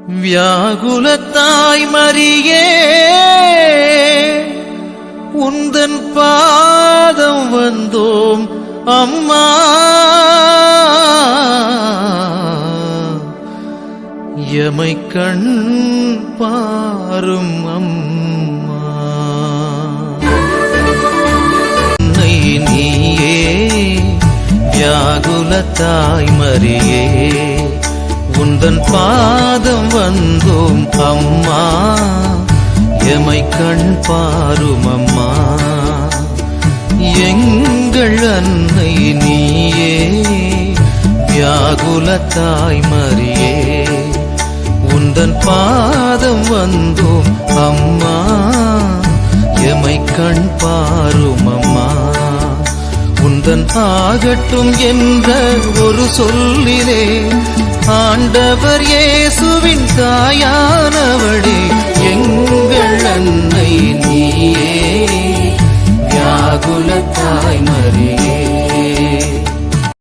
வியாகுலத்தாய் மரியே உந்தன் பாதம் வந்தோம் அம்மா. எமை கண் பாரும் அம்மா. நீயே வியாகுலத்தாய் மரியே உந்தன் பாதம் வந்தோம் அம்மா. எமை கண் பாரும் அம்மா. எங்கள் அன்னை நீயே வியாகுலத்தாய் மரியே உந்தன் பாதம் வந்தோம் அம்மா. எமை கண் பாரும் அம்மா. உந்தன் ஆகட்டும் என்ற ஒரு சொல்லிலே ஆண்டவர் இயேசுவின் தாயானவளே எங்கள் அன்னை நீயே வியாகுலத்தாய் மரியே.